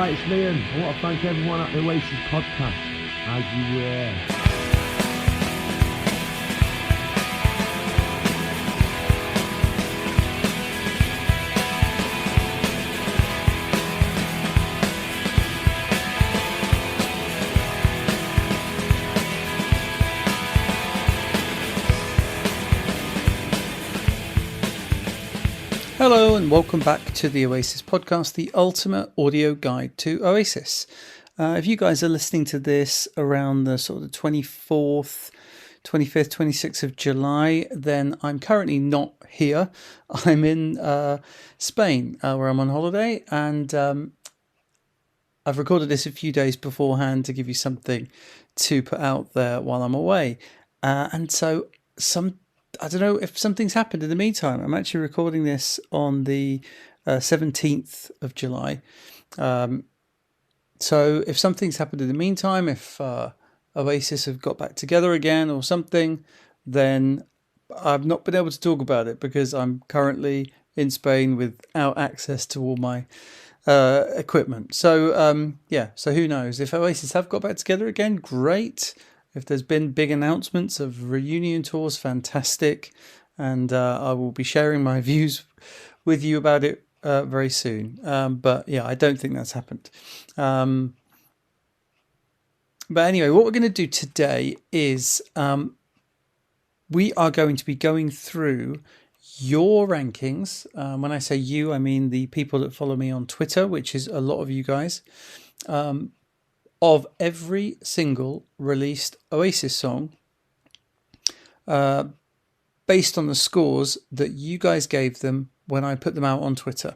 Alright, it's Liam. I want to thank everyone at the Oasis Podcast as you were. Hello and welcome back to the Oasis Podcast, the ultimate audio guide to Oasis. If you guys are listening to this around the sort of the 24th, 25th, 26th of July, then I'm currently not here. I'm in Spain where I'm on holiday, and I've recorded this a few days beforehand to give you something to put out there while I'm away. And so I don't know if something's happened in the meantime. I'm actually recording this on the 17th of July. So if something's happened in the meantime, if Oasis have got back together again or something, then I've not been able to talk about it because I'm currently in Spain without access to all my equipment. So, so who knows? If Oasis have got back together again, great. If there's been big announcements of reunion tours, fantastic. And I will be sharing my views with you about it very soon. But yeah, I don't think that's happened. But anyway, what we're going to do today is we are going to be going through your rankings. When I say you, I mean the people that follow me on Twitter, which is a lot of you guys. Of every single released Oasis song based on the scores that you guys gave them when I put them out on Twitter.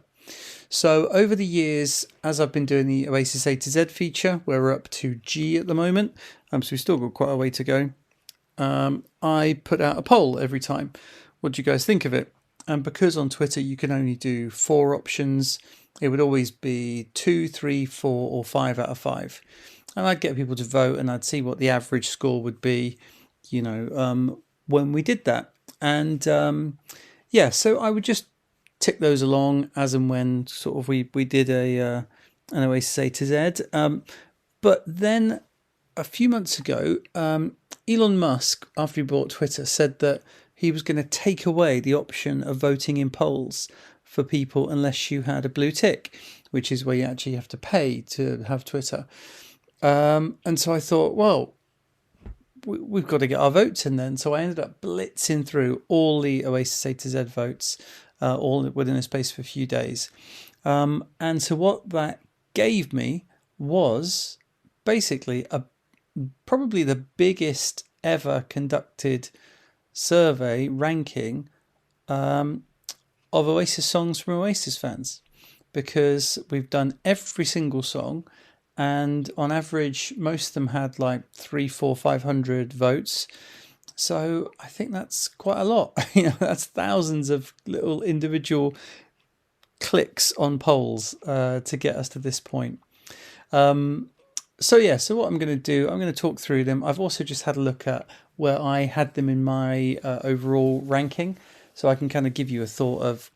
So over the years, as I've been doing the Oasis A to Z feature, where we're up to G at the moment, so we've still got quite a way to go, I put out a poll every time. What do you guys think of it? And because on Twitter you can only do 4 options, it would always be 2, 3, 4 or 5 out of 5. And I'd get people to vote and I'd see what the average score would be, when we did that. And so I would just tick those along as and when sort of we did an Oasis A to Z. But then a few months ago, Elon Musk, after he bought Twitter, said that he was going to take away the option of voting in polls for people unless you had a blue tick, which is where you actually have to pay to have Twitter. And so I thought, well, we've got to get our votes in then. So I ended up blitzing through all the Oasis A to Z votes, all within a space of a few days. And so what that gave me was basically probably the biggest ever conducted survey ranking of Oasis songs from Oasis fans, because we've done every single song. And on average, most of them had like 300, 400, 500 votes. So I think that's quite a lot. That's thousands of little individual clicks on polls to get us to this point. So what I'm going to do, I'm going to talk through them. I've also just had a look at where I had them in my overall ranking, so I can kind of give you a thought of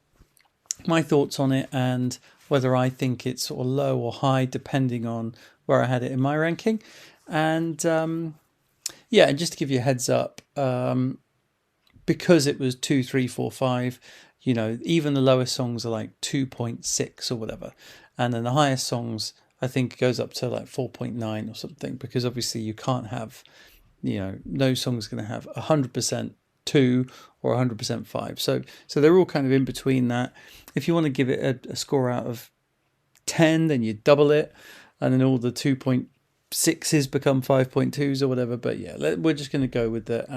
my thoughts on it and whether I think it's sort of low or high, depending on where I had it in my ranking. And and just to give you a heads up, because it was 2, 3, 4, 5, even the lowest songs are like 2.6 or whatever. And then the highest songs, I think, goes up to like 4.9 or something, because obviously you can't have, no song's going to have 100% 2 or 100% 5. So they're all kind of in between that. If you want to give it a score out of 10, then you double it, and then all the 2.6s become 5.2s or whatever. But yeah, we're just going to go with the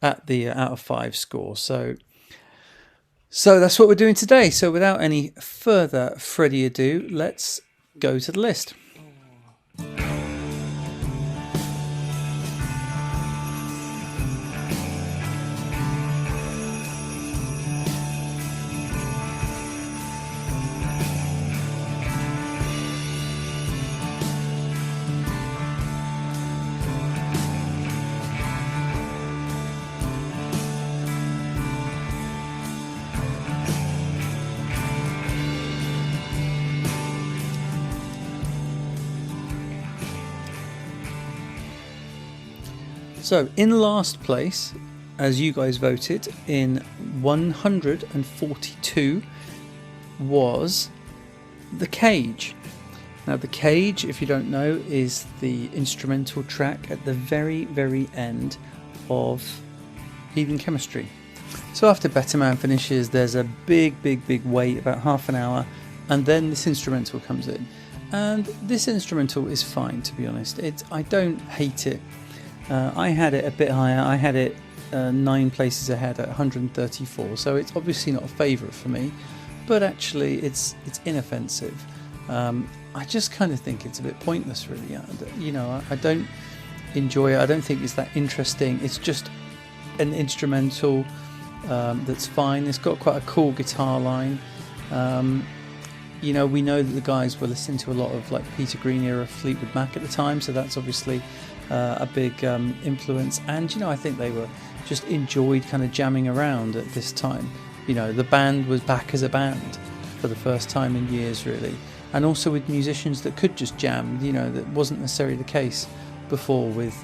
at the out of 5 score. So that's what we're doing today. So without any further Freddie ado, let's go to the list. So in last place, as you guys voted, in 142 was The Cage. Now The Cage, if you don't know, is the instrumental track at the very, very end of Heathen Chemistry. So after Better Man finishes, there's a big wait, about half an hour, and then this instrumental comes in. And this instrumental is fine, to be honest. I don't hate it. I had it a bit higher. I had it 9 places ahead at 134, so it's obviously not a favourite for me, but actually it's inoffensive. I just kind of think it's a bit pointless, really. I don't enjoy it. I don't think it's that interesting. It's just an instrumental that's fine. It's got quite a cool guitar line. We know that the guys were listening to a lot of like Peter Green era Fleetwood Mac at the time, so that's obviously a big influence. And I think they were just enjoyed kind of jamming around at this time. The band was back as a band for the first time in years, really, and also with musicians that could just jam. That wasn't necessarily the case before with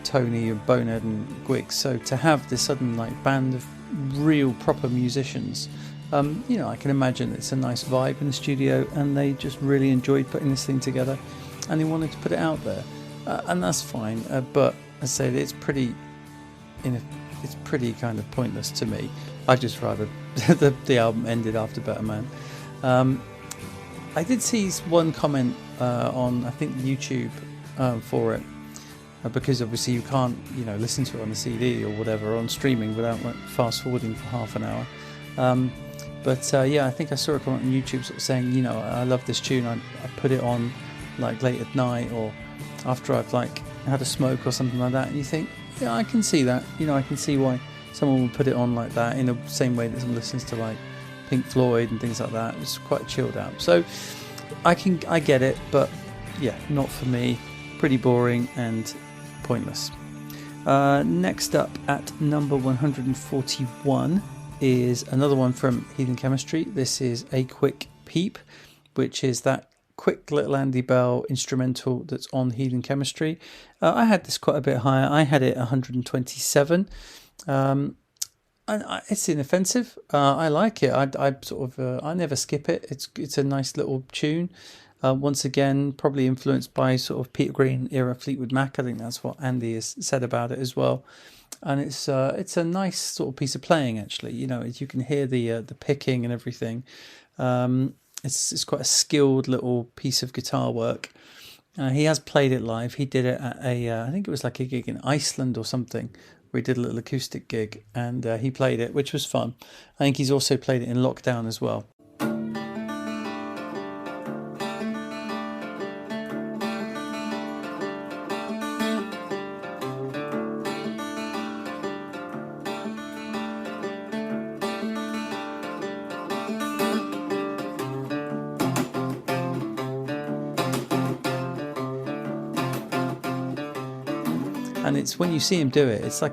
Tony and Bonehead and Gwiggs. So to have this sudden like band of real proper musicians, I can imagine it's a nice vibe in the studio, and they just really enjoyed putting this thing together, and they wanted to put it out there, and that's fine. But as I say, it's pretty kind of pointless to me. I'd just rather the album ended after Better Man. I did see one comment on, I think, YouTube for it, because obviously you can't listen to it on a CD or whatever on streaming without fast forwarding for half an hour. But I think I saw a comment on YouTube sort of saying, I love this tune. I put it on like late at night or after I've like had a smoke or something like that. And you think, yeah, I can see that. I can see why someone would put it on like that, in the same way that someone listens to like Pink Floyd and things like that. It's quite chilled out. So I get it, but yeah, not for me. Pretty boring and pointless. Next up at number 141 is another one from Heathen Chemistry. This is A Quick Peep, which is that quick little Andy Bell instrumental that's on Heathen Chemistry. I had this quite a bit higher. I had it 127. And it's inoffensive. I like it. I never skip it. It's a nice little tune. Once again, probably influenced by sort of Peter Green era Fleetwood Mac. I think that's what Andy has said about it as well. And it's a nice sort of piece of playing, actually. You can hear the picking and everything. It's quite a skilled little piece of guitar work. He has played it live. He did it at I think it was like a gig in Iceland or something, where he did a little acoustic gig, and he played it, which was fun. I think he's also played it in lockdown as well. And it's when you see him do it, it's a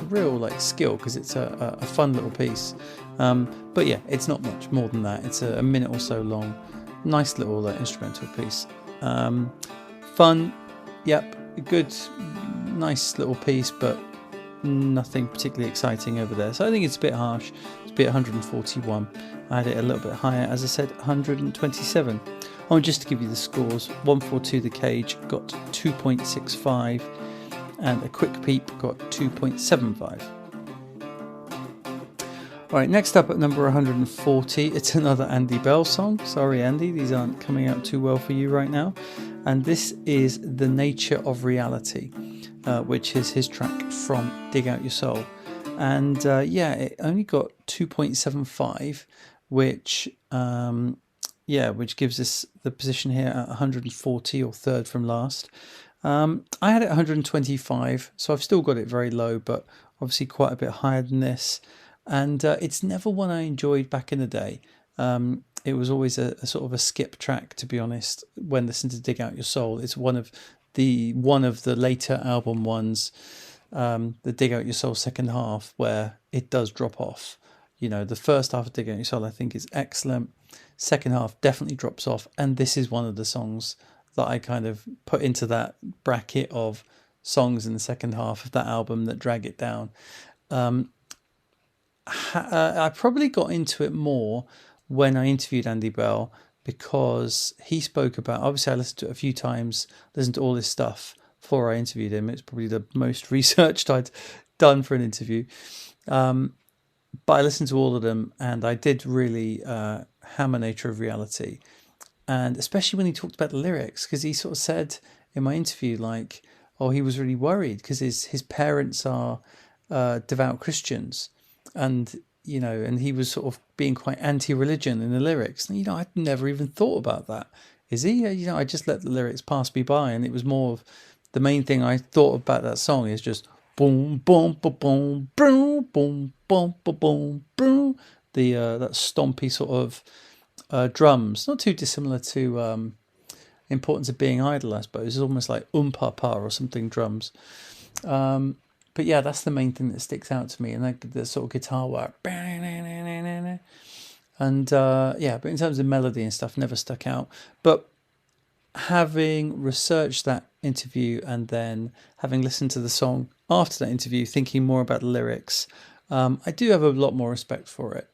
real like skill, because it's a fun little piece. But yeah, it's not much more than that. It's a minute or so long, nice little instrumental piece. Fun, yep, good, nice little piece, but nothing particularly exciting over there. So I think it's a bit harsh. It's a bit 141. I had it a little bit higher, as I said, 127. Oh, and just to give you the scores, 142 The Cage got 2.65. and A Quick Peep got 2.75. Alright, next up at number 140, it's another Andy Bell song. Sorry Andy, these aren't coming out too well for you right now. And this is The Nature of Reality, which is his track from Dig Out Your Soul. And it only got 2.75, which gives us the position here at 140, or third from last. I had it 125, so I've still got it very low, but obviously quite a bit higher than this. And it's never one I enjoyed back in the day. It was always a sort of a skip track, to be honest, when listening to Dig Out Your Soul. It's one of the later album ones, the Dig Out Your Soul second half, where it does drop off. The first half of Dig Out Your Soul I think is excellent. Second half definitely drops off, and this is one of the songs that I kind of put into that bracket of songs in the second half of that album that drag it down. I probably got into it more when I interviewed Andy Bell, because he spoke about, obviously I listened to it a few times, listened to all this stuff before I interviewed him. It's probably the most researched I'd done for an interview. But I listened to all of them, and I did really hammer Nature of Reality. And especially when he talked about the lyrics, because he sort of said in my interview, like, oh, he was really worried because his parents are devout Christians. And, you know, and he was sort of being quite anti-religion in the lyrics. And, you know, I'd never even thought about that. Is he? You know, I just let the lyrics pass me by. And it was more of the main thing I thought about that song is just boom, boom, boom, boom, boom, boom, boom, boom, boom. That stompy sort of drums. Not too dissimilar to Importance of Being Idle, I suppose. It's almost like pa or something drums. But yeah, that's the main thing that sticks out to me, and the sort of guitar work. And yeah, but in terms of melody and stuff, never stuck out. But having researched that interview and then having listened to the song after that interview, thinking more about the lyrics, I do have a lot more respect for it.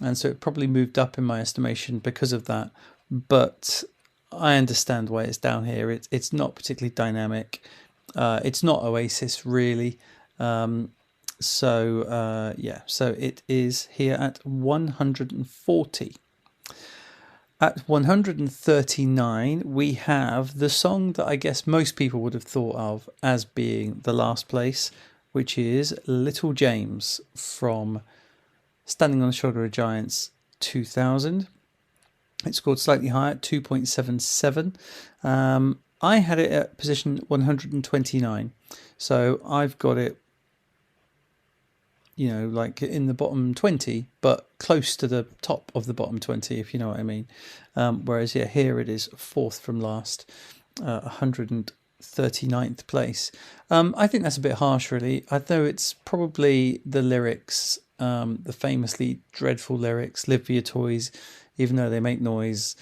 And so it probably moved up in my estimation because of that. But I understand why it's down here. It's not particularly dynamic. It's not Oasis, really. So it is here at 140. At 139, we have the song that I guess most people would have thought of as being the last place, which is Little James from Standing on the Shoulder of Giants 2000. It scored slightly higher at 2.77. I had it at position 129. So I've got it, you know, like in the bottom 20, but close to the top of the bottom 20, if you know what I mean. Whereas, yeah, here it is fourth from last, 139th place. I think that's a bit harsh, really. I know it's probably the lyrics, the famously dreadful lyrics, live for your toys, even though they make noise.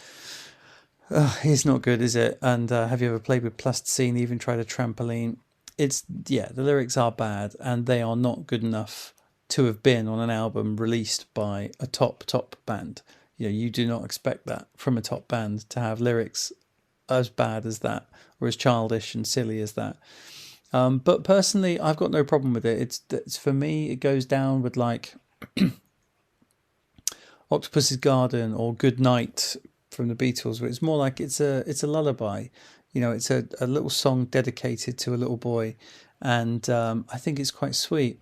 It's not good, is it? And have you ever played with plasticine, even tried a trampoline? The lyrics are bad, and they are not good enough to have been on an album released by a top band. You know, you do not expect that from a top band, to have lyrics as bad as that, or as childish and silly as that. But personally, I've got no problem with it. It's for me, it goes down with like Octopus's Garden or Good Night from the Beatles, where it's more like it's a lullaby. You know, it's a little song dedicated to a little boy, and I think it's quite sweet.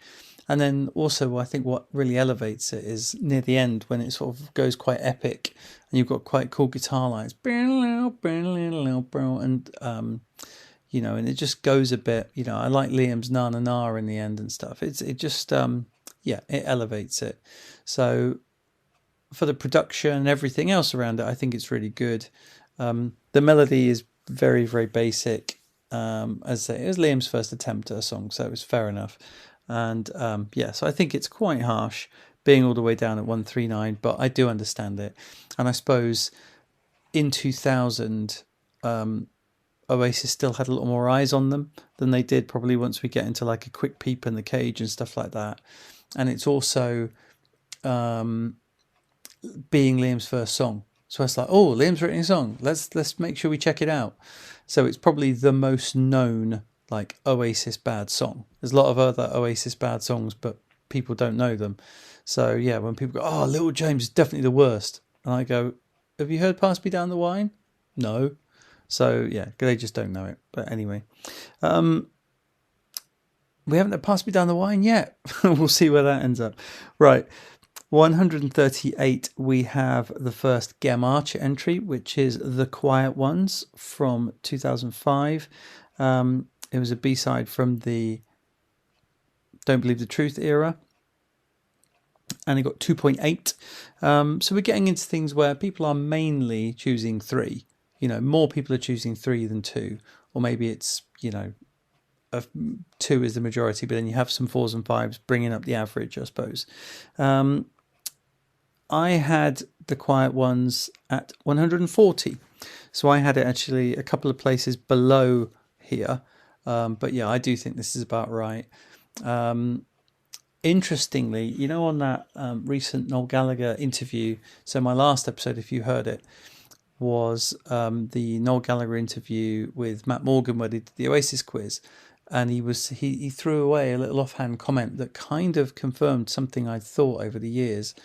And then also, I think what really elevates it is near the end, when it sort of goes quite epic, and you've got quite cool guitar lines, and you know, and it just goes a bit. You know, I like Liam's na na na in the end and stuff. It elevates it. So for the production and everything else around it, I think it's really good. The melody is very, very basic. As I say, it was Liam's first attempt at a song, so it was fair enough. And so I think it's quite harsh being all the way down at 139, but I do understand it. And I suppose in 2000, Oasis still had a little more eyes on them than they did probably once we get into like a quick peep in the cage and stuff like that. And it's also being Liam's first song. So it's like, oh, Liam's written a song. Let's make sure we check it out. So it's probably the most known like Oasis bad song. There's a lot of other Oasis bad songs, but people don't know them. So yeah, when people go, oh, Little James is definitely the worst, and I go, have you heard Pass Me Down the Wine? No. So yeah, they just don't know it. But anyway, we haven't had Pass Me Down the Wine yet. We'll see where that ends up. Right. 138, we have the first Gem Archer entry, which is The Quiet Ones from 2005. It was a B-side from the Don't Believe the Truth era. And it got 2.8. So we're getting into things where people are mainly choosing 3. You know, more people are choosing 3 than 2. Or maybe it's, you know, 2 is the majority, but then you have some 4s and 5s bringing up the average, I suppose. I had The Quiet Ones at 140. So I had it actually a couple of places below here. But yeah, I do think this is about right. Interestingly, you know, on that recent Noel Gallagher interview, so my last episode, if you heard it, was the Noel Gallagher interview with Matt Morgan where they did the Oasis quiz. And he threw away a little offhand comment that kind of confirmed something I'd thought over the years,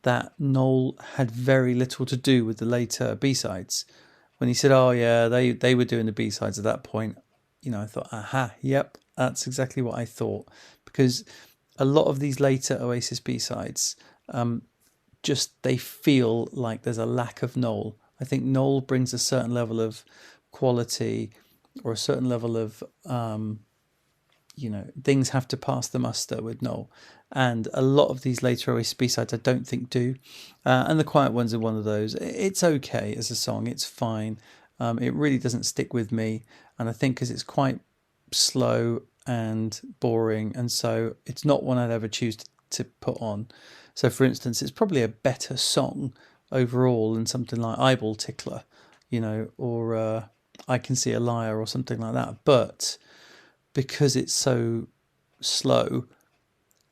that Noel had very little to do with the later B-sides. When he said, oh yeah, they were doing the B-sides at that point, you know, I thought, aha, yep, that's exactly what I thought. Because a lot of these later Oasis B-sides, just they feel like there's a lack of Noel. I think Noel brings a certain level of quality or a certain level of, you know, things have to pass the muster with Noel. And a lot of these later Oasis B-sides I don't think do. And The Quiet Ones are one of those. It's okay as a song. It's fine. It really doesn't stick with me. And I think because it's quite slow and boring, and so it's not one I'd ever choose to put on. So for instance, it's probably a better song overall than something like Eyeball Tickler, you know, or I Can See a Liar or something like that. But because it's so slow,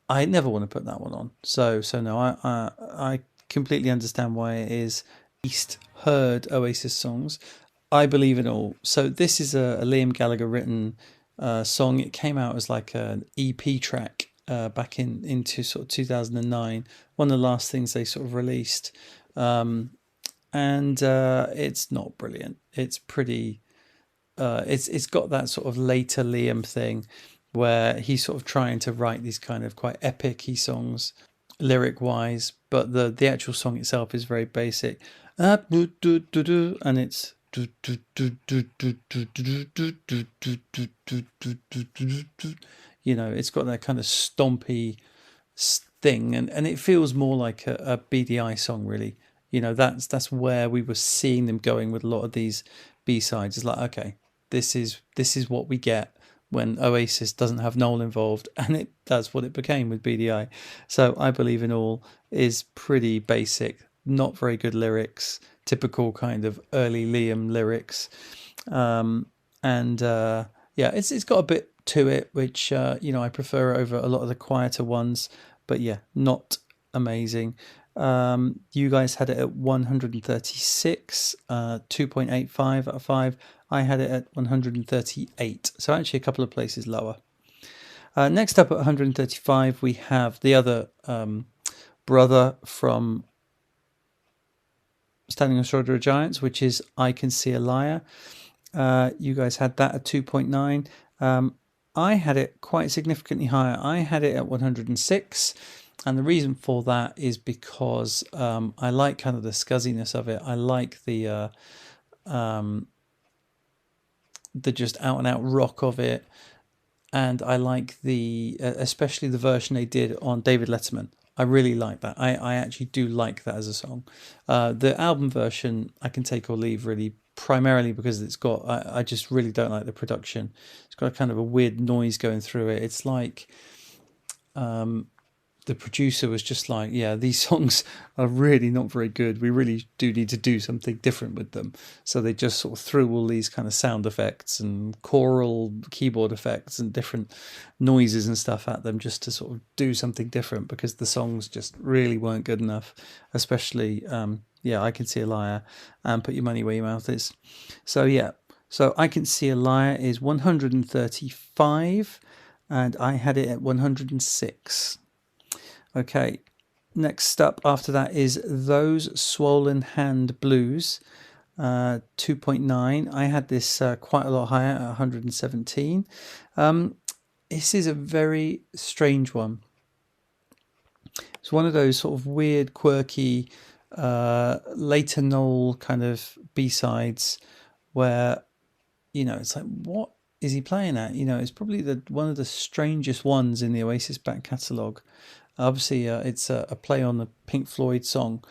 I never want to put that one on. So no, I completely understand why it is least heard Oasis songs. I Believe in All. So this is a Liam Gallagher written song. It came out as like an EP track back into sort of 2009. One of the last things they sort of released, and it's not brilliant. It's pretty. It's got that sort of later Liam thing, where he's sort of trying to write these kind of quite epic-y songs, lyric wise, but the actual song itself is very basic, and it's. You know, it's got that kind of stompy thing, and it feels more like a BDI song, really. You know, that's where we were seeing them going with a lot of these B-sides. It's like, okay, this is what we get when Oasis doesn't have Noel involved, and that's what it became with BDI. So I Believe in All is pretty basic, not very good lyrics, typical kind of early Liam lyrics, yeah, it's got a bit to it, which you know, I prefer over a lot of the quieter ones, but yeah, not amazing. You guys had it at 136, 2.85 out of 5. I had it at 138, so actually a couple of places lower. Next up at 135, we have the other brother from Standing on the Shoulder of Giants, which is I Can See a Liar. You guys had that at 2.9. I had it quite significantly higher. I had it at 106. And the reason for that is because I like kind of the scuzziness of it. I like the just out and out rock of it. And I like especially the version they did on David Letterman. I really like that. I actually do like that as a song. The album version I can take or leave, really, primarily because it's got, I just really don't like the production. It's got a kind of a weird noise going through it. It's like the producer was just like, yeah, these songs are really not very good. We really do need to do something different with them. So they just sort of threw all these kind of sound effects and choral keyboard effects and different noises and stuff at them just to sort of do something different, because the songs just really weren't good enough, especially, yeah, I Can See a Liar and Put Your Money Where Your Mouth Is. So yeah, so I Can See a Liar is 135 and I had it at 106. Okay, next up after that is Those Swollen Hand Blues, 2.9. I had this quite a lot higher at 117. This is a very strange one. It's one of those sort of weird, quirky, later Noel kind of B-sides where, you know, it's like, what is he playing at? You know, it's probably one of the strangest ones in the Oasis back catalogue. Obviously, it's a play on the Pink Floyd song.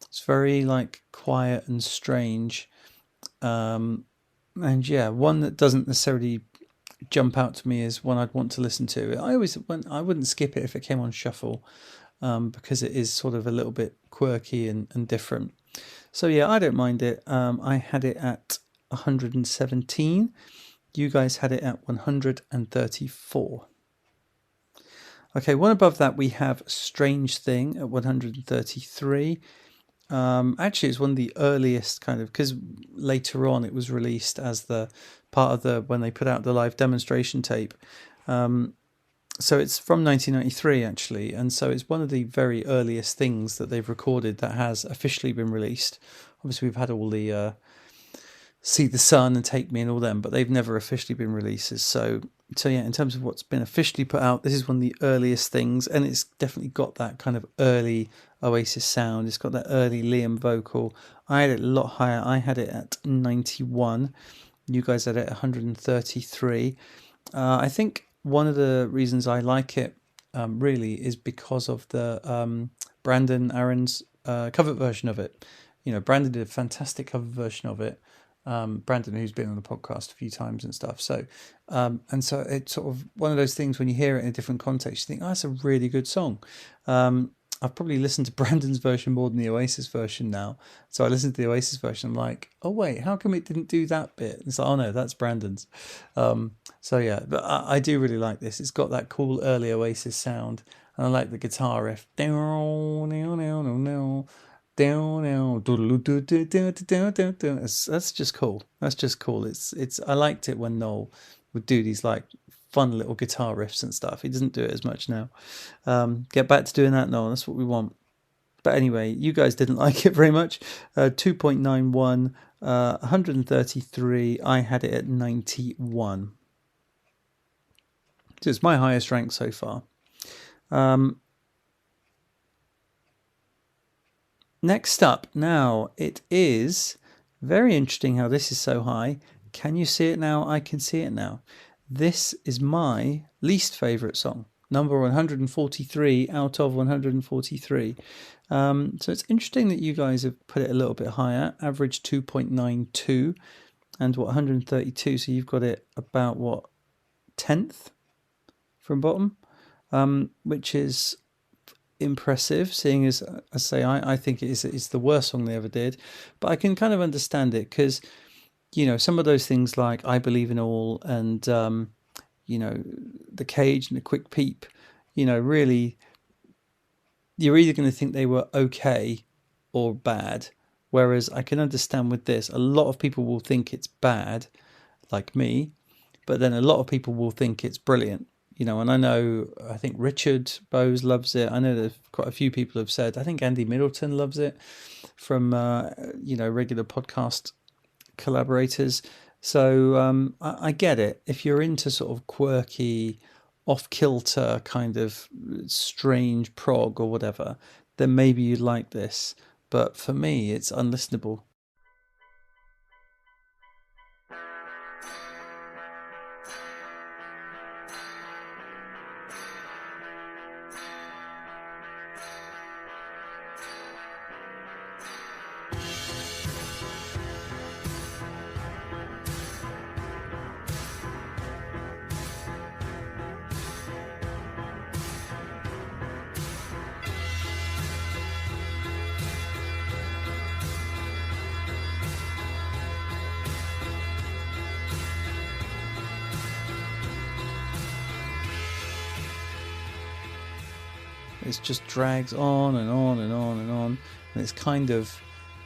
It's very like quiet and strange, and yeah, one that doesn't necessarily jump out to me as one I'd want to listen to. I wouldn't skip it if it came on shuffle, because it is sort of a little bit quirky and different. So yeah, I don't mind it. I had it at 117. You guys had it at 134. Okay, one above that we have Strange Thing at 133. Actually, it's one of the earliest kind of, because later on it was released as the part of the, when they put out the live demonstration tape. So it's from 1993 actually, and so it's one of the very earliest things that they've recorded that has officially been released. Obviously, we've had all the See the Sun and Take Me and all them, but they've never officially been releases. So yeah, in terms of what's been officially put out, this is one of the earliest things, and it's definitely got that kind of early Oasis sound. It's got that early Liam vocal. I had it a lot higher. I had it at 91. You guys had it at 133. I think one of the reasons I like it really is because of the Brandon Aaron's cover version of it. You know, Brandon did a fantastic cover version of it. Brandon, who's been on the podcast a few times and stuff. So, and so it's sort of one of those things when you hear it in a different context, you think, oh, that's a really good song. I've probably listened to Brandon's version more than the Oasis version now. So I listened to the Oasis version, I'm like, oh wait, how come it didn't do that bit? It's like, oh no, that's Brandon's. So yeah, but I do really like this. It's got that cool early Oasis sound, and I like the guitar riff. That's just cool. That's just cool. It's. I liked it when Noel would do these like fun little guitar riffs and stuff. He doesn't do it as much now. Get back to doing that, Noel. That's what we want. But anyway, you guys didn't like it very much. 2.91, 133. I had it at 91. So it's my highest rank so far. Next up, now it is very interesting how this is so high. Can you see it now? I can see it now. This is my least favourite song, number 143 out of 143. So it's interesting that you guys have put it a little bit higher, average 2.92 and 132. So you've got it about what, 10th from bottom, which is impressive, seeing as I say I think it's the worst song they ever did, but I can kind of understand it because, you know, some of those things like I Believe in All and you know, The Cage and The Quick Peep, you know, really you're either going to think they were okay or bad, whereas I can understand with this a lot of people will think it's bad, like me, but then a lot of people will think it's brilliant. You know, and I think Richard Bowes loves it. I know there's quite a few people have said, I think Andy Middleton loves it from, you know, regular podcast collaborators. So I get it. If you're into sort of quirky, off-kilter kind of strange prog or whatever, then maybe you'd like this. But for me, it's unlistenable. It just drags on and on and on and on, and it's kind of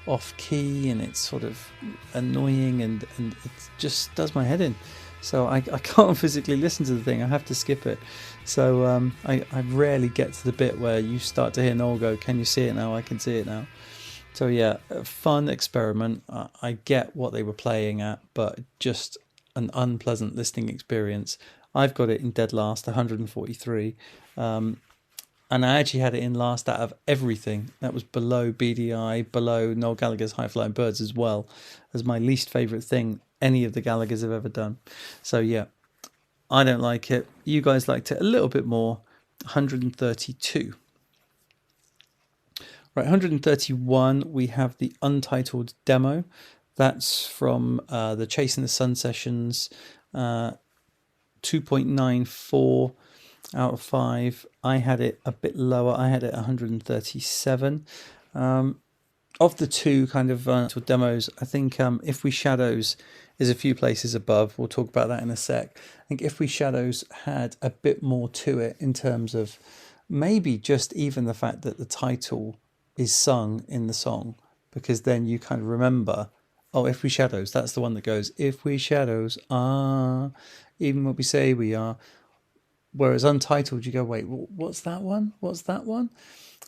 off key and it's sort of annoying and it just does my head in. So I can't physically listen to the thing. I have to skip it. So I rarely get to the bit where you start to hear Noel go, "Can you see it now? I can see it now." So yeah, a fun experiment. I get what they were playing at, but just an unpleasant listening experience. I've got it in dead last, 143. And I actually had it in last out of everything. That was below BDI, below Noel Gallagher's High Flying Birds as well, as my least favourite thing any of the Gallaghers have ever done. So yeah, I don't like it. You guys liked it a little bit more, 132. Right, 131, we have the Untitled demo. That's from the Chasing the Sun sessions, 2.94 out of 5. I had it a bit lower. I had it 137. of the two kind of demos, I think If We Shadows is a few places above. We'll talk about that in a sec. I think If We Shadows had a bit more to it in terms of maybe just even the fact that the title is sung in the song, because then you kind of remember, oh, If We Shadows, that's the one that goes, if we shadows are, even what we say we are. Whereas Untitled, you go, wait, what's that one? What's that one?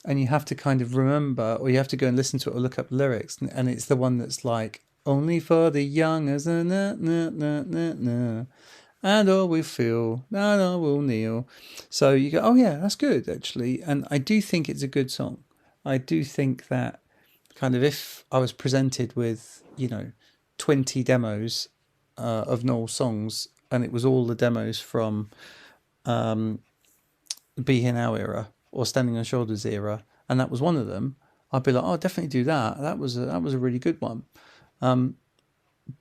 And you have to kind of remember, or you have to go and listen to it or look up lyrics, and it's the one that's like, only for the young as a na na na na na, and all we feel, and all will kneel. So you go, oh yeah, that's good actually, and I do think it's a good song. I do think that kind of if I was presented with 20 demos of Noel's songs, and it was all the demos from Be Here Now era or Standing on Shoulders era, and that was one of them, I'd be like, oh, definitely do that. That was a really good one.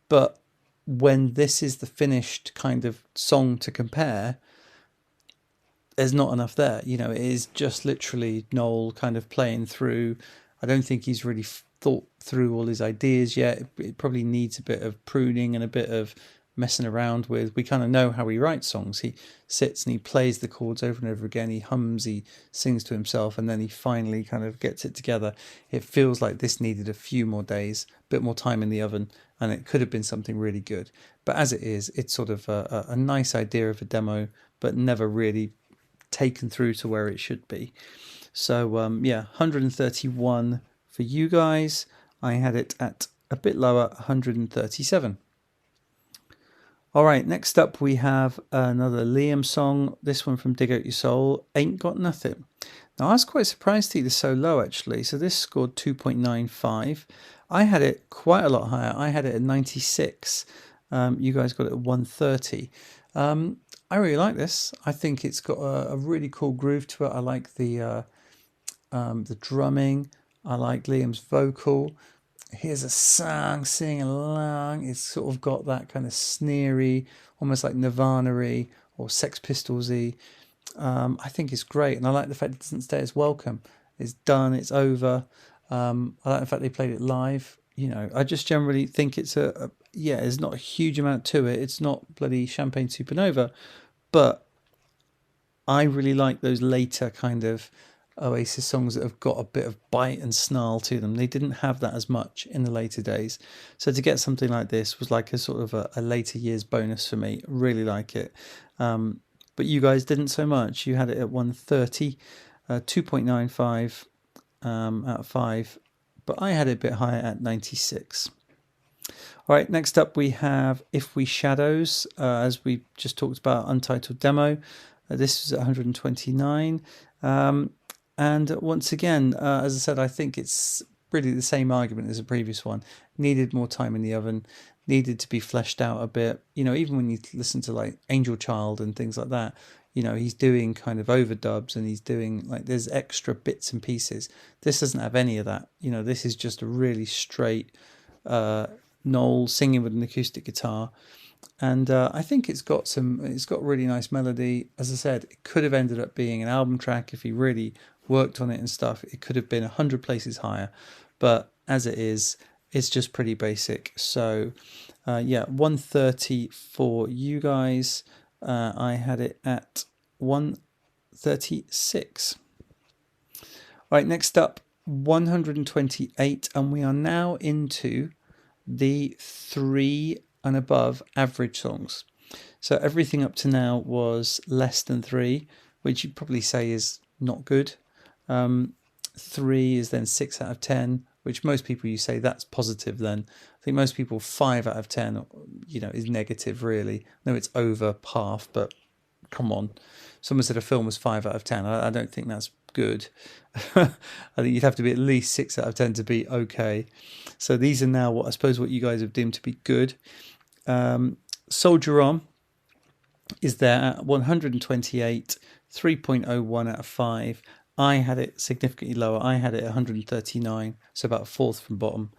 But when this is the finished kind of song to compare, there's not enough there. It is just literally Noel kind of playing through. I don't think he's really thought through all his ideas yet. It probably needs a bit of pruning and a bit of messing around with. We kind of know how he writes songs. He sits and he plays the chords over and over again. He hums, he sings to himself, and then he finally kind of gets it together. It feels like this needed a few more days, a bit more time in the oven, and it could have been something really good. But as it is, it's sort of a nice idea of a demo, but never really taken through to where it should be. So 131 for you guys. I had it at a bit lower, 137. All right, next up we have another Liam song, this one from Dig Out Your Soul, Ain't Got Nothing. Now I was quite surprised to see this so low actually, so this scored 2.95. I had it quite a lot higher. I had it at 96. You guys got it at 130. I really like this. I think it's got a really cool groove to it. I like the drumming. I like Liam's vocal. Here's a song singing along. It's sort of got that kind of sneery, almost like Nirvana-y or Sex Pistols-y. I think it's great, and I like the fact it doesn't stay as welcome. It's done. It's over. I like the fact they played it live. I just generally think it's there's not a huge amount to it. It's not bloody Champagne Supernova, but I really like those later kind of Oasis songs that have got a bit of bite and snarl to them. They didn't have that as much in the later days. So to get something like this was like a sort of a later years bonus for me. Really like it. But you guys didn't so much. You had it at 130, 2.95 out of 5. But I had it a bit higher at 96. All right, next up we have If We Shadows, as we just talked about, Untitled demo. This was at 129. And once again, as I said, I think it's really the same argument as the previous one. Needed more time in the oven, needed to be fleshed out a bit. Even when you listen to like Angel Child and things like that, he's doing kind of overdubs and he's doing like there's extra bits and pieces. This doesn't have any of that. This is just a really straight Noel singing with an acoustic guitar. And I think it's got really nice melody. As I said, it could have ended up being an album track if he really worked on it and stuff. It could have been 100 places higher, but as it is, it's just pretty basic. So 130 for you guys. I had it at 136. All right, next up, 128, and we are now into the 3 and above average songs. So everything up to now was less than 3, which you'd probably say is not good. 3 is then 6 out of 10, which most people, you say that's positive then. I think most people 5 out of 10, is negative really. No, it's over half, but come on. Someone said a film was 5 out of 10. I don't think that's good. I think you'd have to be at least 6 out of 10 to be okay. So these are now what you guys have deemed to be good. Soldier On is there at 128, 3.01 out of 5. I had it significantly lower. I had it at 139, so about a fourth from bottom.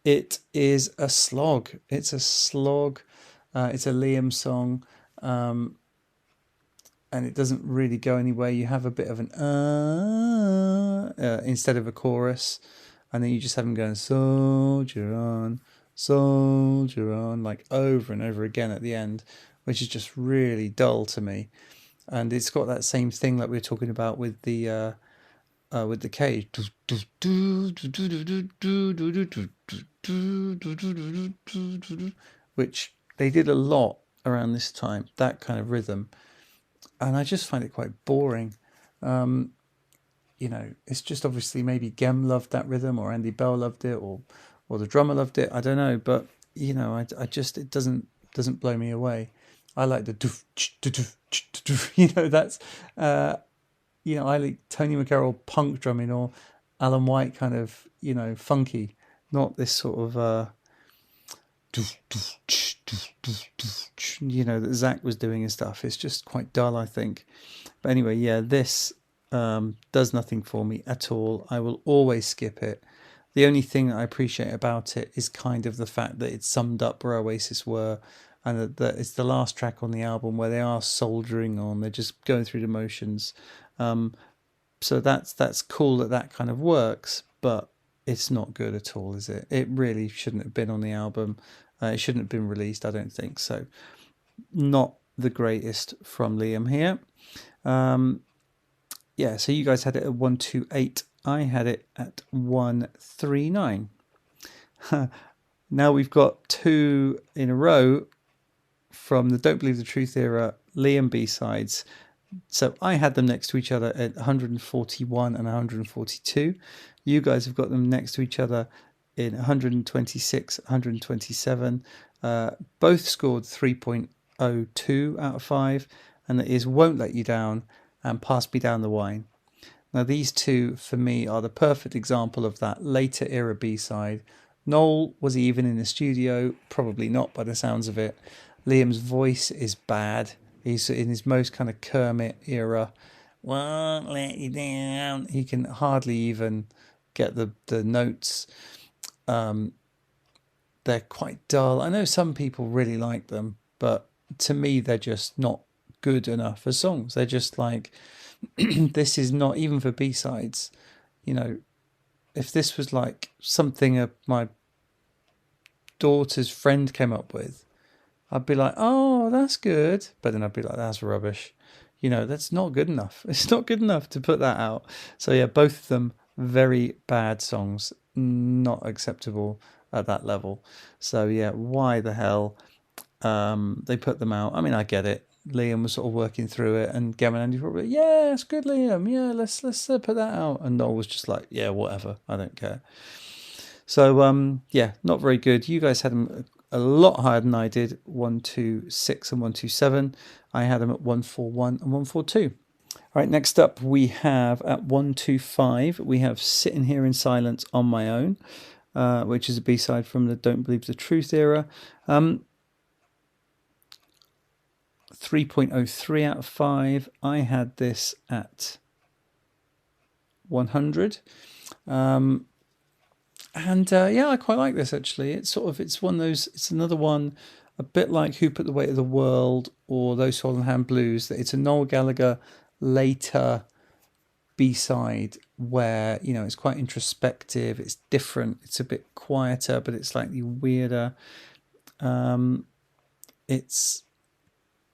It is a slog. It's a slog. It's a Liam song. and it doesn't really go anywhere. You have a bit of an instead of a chorus, and then you just have them going soldier on, like over and over again at the end, which is just really dull to me. And it's got that same thing like we were talking about with the cage, which they did a lot around this time, that kind of rhythm, and I just find it quite boring. It's just obviously maybe Gem loved that rhythm, or Andy Bell loved it, or the drummer loved it. I don't know, but I just, it doesn't blow me away. I like the doof, doof, doof, that's I like Tony McCarroll punk drumming, or Alan White kind of funky, not this sort of that Zach was doing and stuff. It's just quite dull, I think. But anyway, yeah, this does nothing for me at all. I will always skip it. The only thing I appreciate about it is kind of the fact that it summed up where Oasis were, and that it's the last track on the album where they are soldiering on. They're just going through the motions. So that's cool that kind of works, but it's not good at all, is it? It really shouldn't have been on the album. It shouldn't have been released, I don't think. So not the greatest from Liam here. So you guys had it at 128. I had it at 139. Now we've got two in a row from the Don't Believe the Truth era Liam B-sides. So I had them next to each other at 141 and 142. You guys have got them next to each other in 126, 127. Both scored 3.02 out of 5. And that is Won't Let You Down and Pass Me Down the Wine. Now these two, for me, are the perfect example of that later era B-side. Noel, was he even in the studio? Probably not by the sounds of it. Liam's voice is bad. He's in his most kind of Kermit era. Won't let you down. He can hardly even get the notes. They're quite dull. I know some people really like them, but to me, they're just not good enough as songs. They're just like, this is not, even for B-sides, if this was like something my daughter's friend came up with, I'd be like, oh, that's good. But then I'd be like, that's rubbish. That's not good enough. It's not good enough to put that out. So yeah, both of them, very bad songs, not acceptable at that level. So yeah, why the hell they put them out? I mean, I get it. Liam was sort of working through it, and Gavin and Andy were like, yeah, it's good, Liam. Yeah, let's put that out. And Noel was just like, yeah, whatever. I don't care. So yeah, not very good. You guys had them a lot higher than I did, 126 and 127. I had them at 141 and 142. All right, next up we have at 125, we have Sitting Here in Silence on My Own, which is a B-side from the Don't Believe the Truth era. 3.03 out of 5. I had this at 100. Yeah, I quite like this actually. It's one of those, it's another one, a bit like Who Put the Weight of the World or Those Swollen Hand Blues, that it's a Noel Gallagher later B-side where, it's quite introspective, it's different, it's a bit quieter, but it's slightly weirder.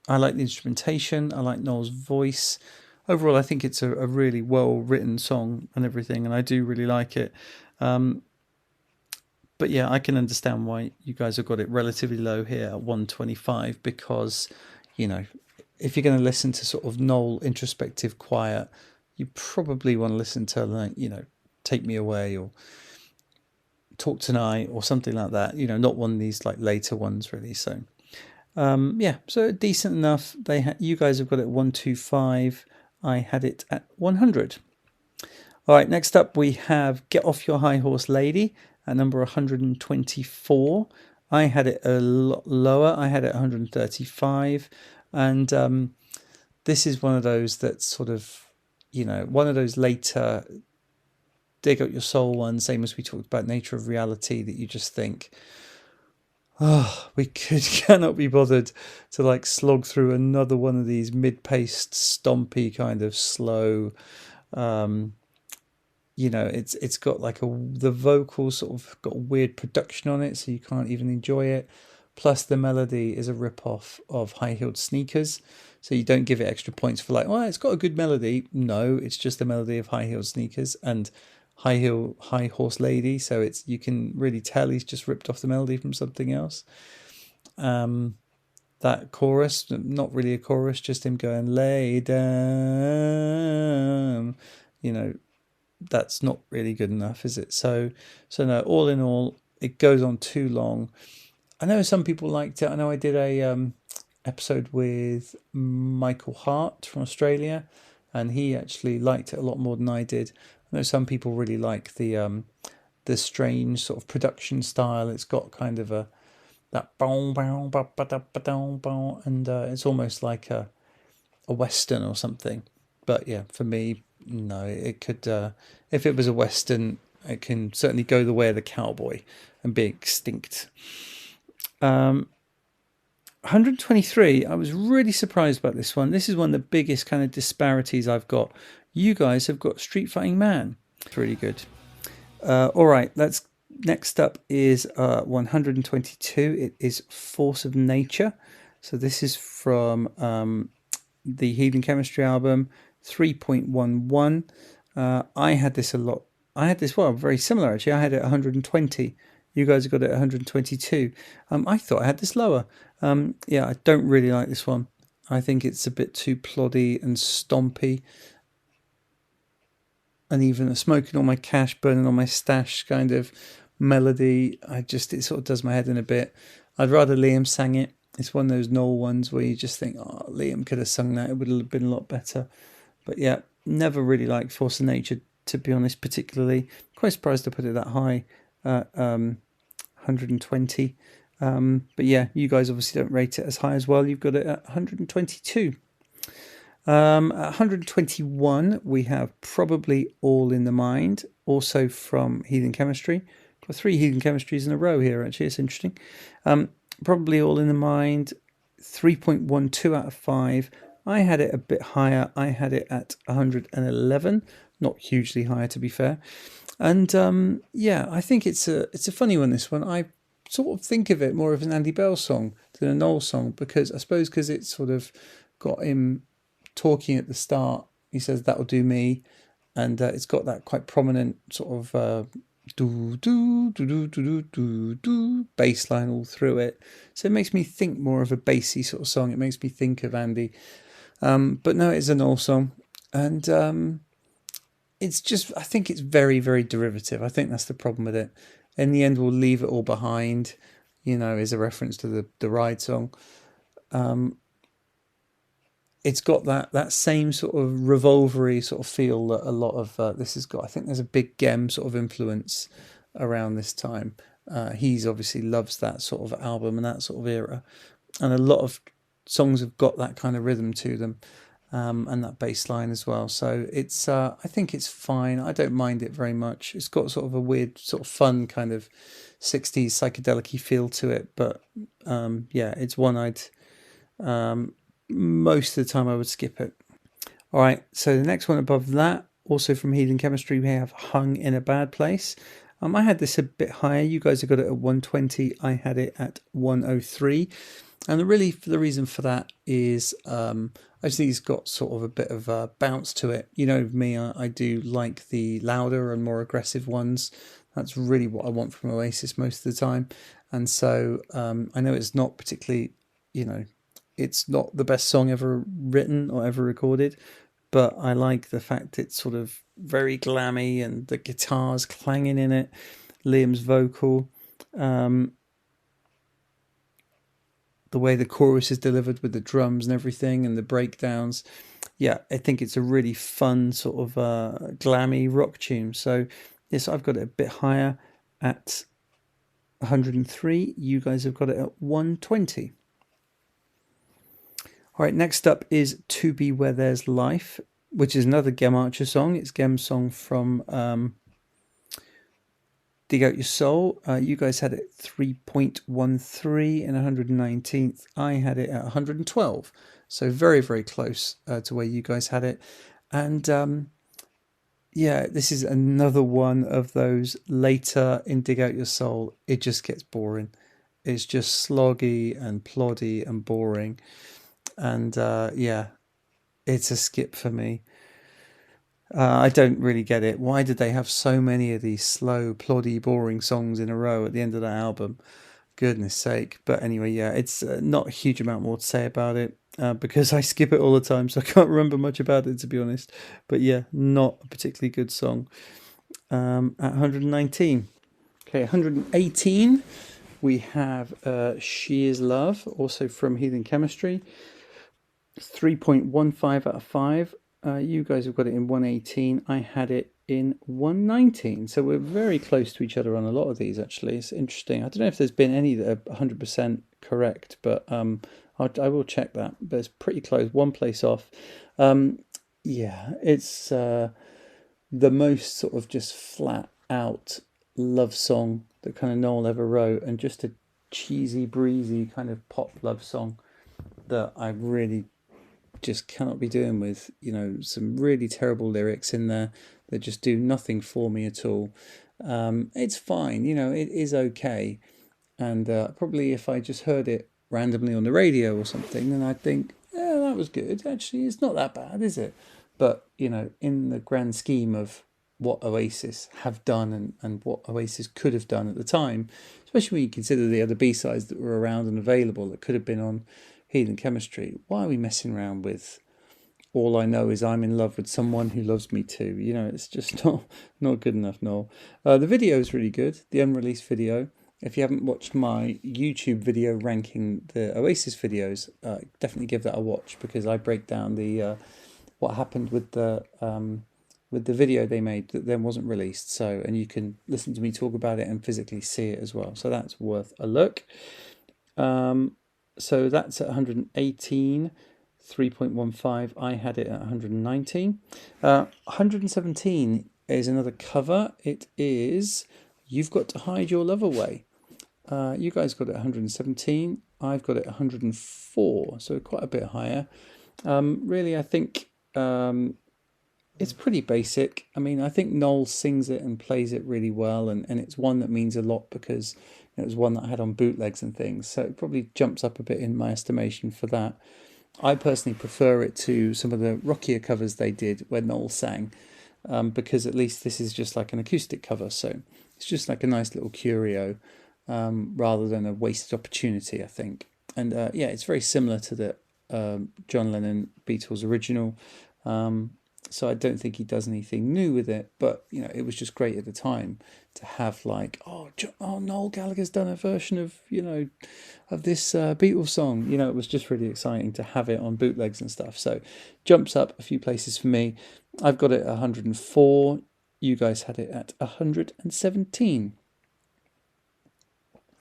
I like the instrumentation, I like Noel's voice. Overall, I think it's a really well-written song and everything, and I do really like it. But yeah, I can understand why you guys have got it relatively low here at 125, because, if you're going to listen to sort of Noel introspective quiet, you probably want to listen to, like, Take Me Away or Talk Tonight or something like that, not one of these like later ones really. So yeah, so decent enough. You guys have got it at 125. I had it at 100. All right, next up we have Get Off Your High Horse Lady at number 124. I had it a lot lower. I had it 135. And this is one of those that's sort of, one of those later Dig Out Your Soul ones, same as we talked about Nature of Reality, that you just think, cannot be bothered to like slog through another one of these mid-paced, stompy kind of slow. It's got like the vocals sort of got a weird production on it, so you can't even enjoy it. Plus, the melody is a rip-off of High Heeled Sneakers, so you don't give it extra points for like, well, it's got a good melody. No, it's just the melody of High Heeled Sneakers and High Horse Lady. So you can really tell he's just ripped off the melody from something else. That chorus, not really a chorus, just him going lay down. That's not really good enough, is it? So no. All in all, it goes on too long. I know some people liked it. I know I did a episode with Michael Hart from Australia, and he actually liked it a lot more than I did. I know some people really like the strange sort of production style. It's got kind of that bow bow ba ba da ba down bow, and it's almost like a western or something. But yeah, for me, no. It could, if it was a western, it can certainly go the way of the cowboy and be extinct. 123, I was really surprised about this one. This is one of the biggest kind of disparities I've got. You guys have got Street Fighting Man. It's really good. All right, next up is 122. It is Force of Nature. So this is from the Heathen Chemistry album, 3.11. I had this a lot. Very similar actually. I had it 120. You guys have got it 122. I thought I had this lower. I don't really like this one. I think it's a bit too ploddy and stompy. And even a smoking all my cash, burning all my stash kind of melody. It sort of does my head in a bit. I'd rather Liam sang it. It's one of those Noel ones where you just think, oh, Liam could have sung that. It would have been a lot better. But yeah, never really liked Force of Nature, to be honest, particularly. Quite surprised to put it that high. 120. But yeah, you guys obviously don't rate it as high as well. You've got it at 122. At 121, we have Probably All in the Mind, also from Heathen Chemistry. Got 3 Heathen Chemistries in a row here, actually. It's interesting. Probably All in the Mind, 3.12 out of 5. I had it a bit higher. I had it at 111. Not hugely higher, to be fair. And I think it's a funny one, this one. I sort of think of it more of an Andy Bell song than a Noel song, because it's sort of got him talking at the start. He says, "That'll do me," and it's got that quite prominent sort of do do do do do do do bass line all through it. So it makes me think more of a bassy sort of song. It makes me think of Andy. But no, it's a Noel song, and it's just, I think it's very, very derivative. I think that's the problem with it. In the end, we'll leave it all behind, is a reference to the Ride song. It's got that same sort of revolvery sort of feel that a lot of this has got. I think there's a big Gem sort of influence around this time. He's obviously loves that sort of album and that sort of era. And a lot of songs have got that kind of rhythm to them. And that bass line as well. So it's I think it's fine. I don't mind it very much. It's got sort of a weird, sort of fun kind of 60s psychedelic-y feel to it. But it's one I'd most of the time I would skip it. All right, so the next one above that, also from Heathen Chemistry, we have Hung in a Bad Place. I had this a bit higher. You guys have got it at 120. I had it at 103. And the reason for that is I just think it's got sort of a bit of a bounce to it. Me, I do like the louder and more aggressive ones. That's really what I want from Oasis most of the time. And so I know it's not particularly, it's not the best song ever written or ever recorded, but I like the fact it's sort of very glammy and the guitars clanging in it, Liam's vocal, the way the chorus is delivered with the drums and everything and the breakdowns. Yeah, I think it's a really fun sort of glammy rock tune. So yes, I've got it a bit higher at 103. You guys have got it at 120. All right, next up is To Be Where There's Life, which is another Gem Archer song. It's Gem's song from Dig Out Your Soul. You guys had it 3.13 and 119th. I had it at 112. So very, very close to where you guys had it. And yeah, this is another one of those later in Dig Out Your Soul. It just gets boring. It's just sloggy and ploddy and boring. And yeah, it's a skip for me. I don't really get it. Why did they have so many of these slow, ploddy, boring songs in a row at the end of that album? Goodness sake. But anyway, yeah, it's not a huge amount more to say about it because I skip it all the time, so I can't remember much about it, to be honest. But yeah, not a particularly good song. At 119. Okay, 118, we have She Is Love, also from Heathen Chemistry. 3.15 out of 5. You guys have got it in 118. I had it in 119. So we're very close to each other on a lot of these, actually. It's interesting. I don't know if there's been any that are 100% correct, but I will check that. But it's pretty close. One place off. Yeah, it's the most sort of just flat out love song that kind of Noel ever wrote, and just a cheesy, breezy kind of pop love song that I really just cannot be doing with, some really terrible lyrics in there that just do nothing for me at all. It's fine, it is okay. And probably if I just heard it randomly on the radio or something, then I'd think, yeah, that was good. Actually, it's not that bad, is it? But, in the grand scheme of what Oasis have done and what Oasis could have done at the time, especially when you consider the other B-sides that were around and available that could have been on Heathen Chemistry, why are we messing around with All I Know Is I'm in Love with Someone Who Loves Me Too? It's just not good enough, Noel. The video is really good, the unreleased video. If you haven't watched my YouTube video ranking the Oasis videos, definitely give that a watch, because I break down the what happened with the video they made that then wasn't released. So, and you can listen to me talk about it and physically see it as well. So that's worth a look. So that's at 118, 3.15. I had it at 119. 117 is another cover. It is You've Got to Hide Your Love Away. You guys got it 117. I've got it 104, so quite a bit higher. Really, I think it's pretty basic. I mean, I think Noel sings it and plays it really well, and it's one that means a lot because it was one that I had on bootlegs and things, so it probably jumps up a bit in my estimation for that. I personally prefer it to some of the rockier covers they did where Noel sang, because at least this is just like an acoustic cover, so it's just like a nice little curio, rather than a wasted opportunity, I think. And yeah, it's very similar to the John Lennon Beatles original. So I don't think he does anything new with it, but it was just great at the time to have like, Noel Gallagher's done a version of of this Beatles song. It was just really exciting to have it on bootlegs and stuff. So jumps up a few places for me. I've got it at 104. You guys had it at 117.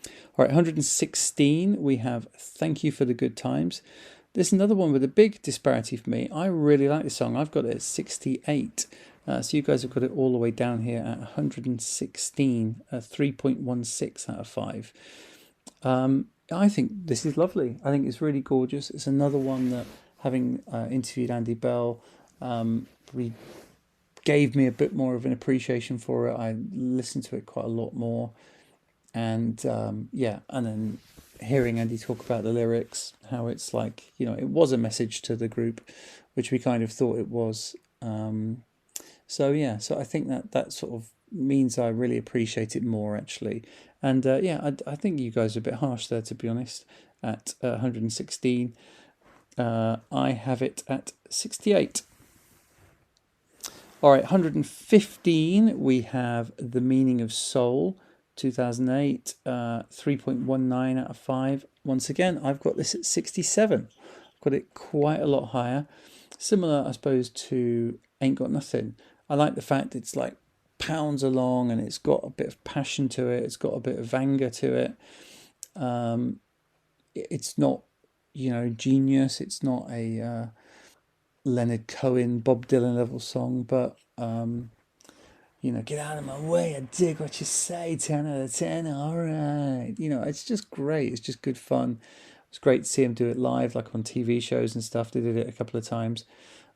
All right, 116. We have Thank You for the Good Times. There's another one with a big disparity for me. I really like this song. I've got it at 68. So you guys have got it all the way down here at 116, 3.16 out of 5. I think this is lovely. I think it's really gorgeous. It's another one that, having interviewed Andy Bell, probably gave me a bit more of an appreciation for it. I listened to it quite a lot more. And yeah, and then hearing Andy talk about the lyrics, how it's like, it was a message to the group, which we kind of thought it was. So yeah, so I think that sort of means I really appreciate it more, actually. And yeah, I think you guys are a bit harsh there, to be honest, at 116. I have it at 68. All right, 115, we have The Meaning of Soul. 2008, 3.19 out of 5. Once again, I've got this at 67. I've got it quite a lot higher. Similar, I suppose, to Ain't Got Nothing. I like the fact it's like pounds along and it's got a bit of passion to it. It's got a bit of anger to it. It's not, genius. It's not a Leonard Cohen, Bob Dylan level song, but get out of my way, I dig what you say, 10 out of 10, all right. It's just great. It's just good fun. It's great to see them do it live, like on TV shows and stuff. They did it a couple of times.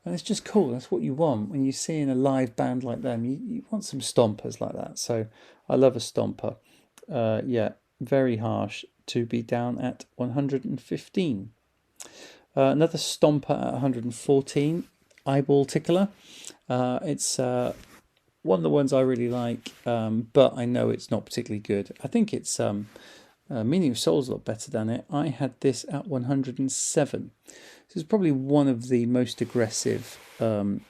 And it's just cool. That's what you want. When you're seeing a live band like them, you want some stompers like that. So I love a stomper. Yeah, very harsh to be down at 115. Another stomper at 114, eyeball tickler. It's one of the ones I really like, but I know it's not particularly good. I think it's Meaning of Soul's a lot better than it. I had this at 107. This is probably one of the most aggressive and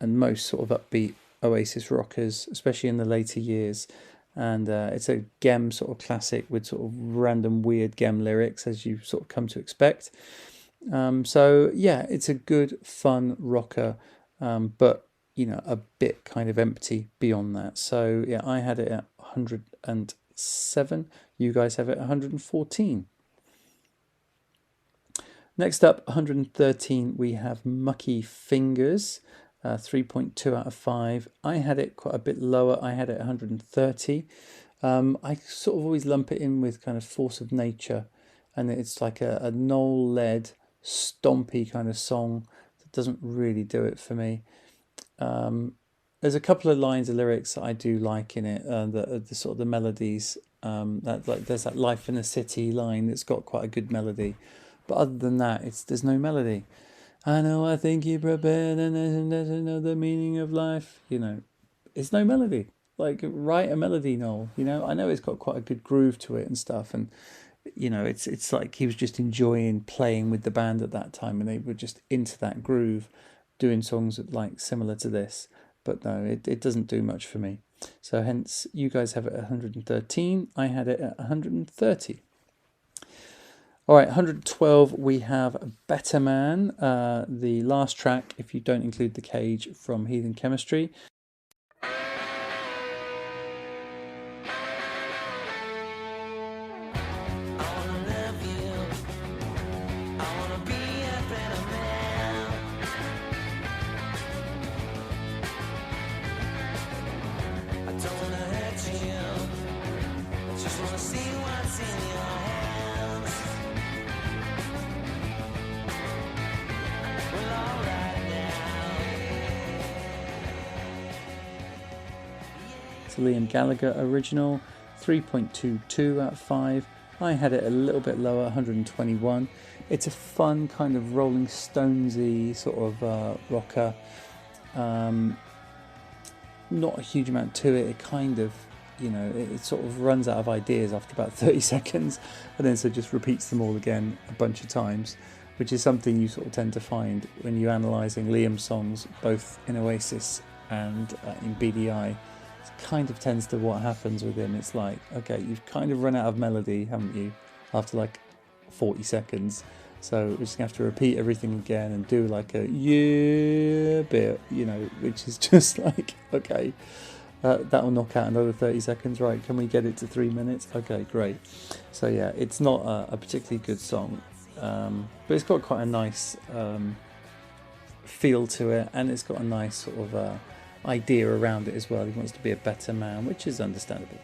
most sort of upbeat Oasis rockers, especially in the later years. And it's a Gem sort of classic with sort of random weird Gem lyrics, as you sort of come to expect. So yeah, it's a good fun rocker, but a bit kind of empty beyond that. So yeah, I had it at 107. You guys have it at 114. Next up, 113, we have Mucky Fingers, 3.2 out of 5. I had it quite a bit lower. I had it 130. I sort of always lump it in with kind of Force of Nature, and it's like a Noel-led, stompy kind of song that doesn't really do it for me. There's a couple of lines of lyrics that I do like in it, the sort of the melodies. There's that Life in a City line that's got quite a good melody, but other than that, there's no melody. I know I think you're prepared and doesn't know the meaning of life. It's no melody. Like, write a melody, Noel. I know it's got quite a good groove to it and stuff, and it's like he was just enjoying playing with the band at that time, and they were just into that groove, doing songs like similar to this. But no, it doesn't do much for me. So hence, you guys have it at 113. I had it at 130. All right, 112, we have Better Man, the last track, if you don't include the cage, from Heathen Chemistry. Liam Gallagher original, 3.22 out of 5. I had it a little bit lower, 121. It's a fun kind of Rolling Stonesy sort of rocker. Not a huge amount to it. It kind of, it sort of runs out of ideas after about 30 seconds, and then so just repeats them all again a bunch of times, which is something you sort of tend to find when you're analysing Liam's songs, both in Oasis and in BDI. Kind of tends to what happens with him. It's like, okay, you've kind of run out of melody, haven't you, after like 40 seconds, so we're just gonna have to repeat everything again and do like a yeah bit, which is just like, okay, that'll knock out another 30 seconds, right? Can we get it to 3 minutes? Okay, great. So yeah, it's not a particularly good song, but it's got quite a nice feel to it, and it's got a nice sort of idea around it as well. He wants to be a better man, which is understandable.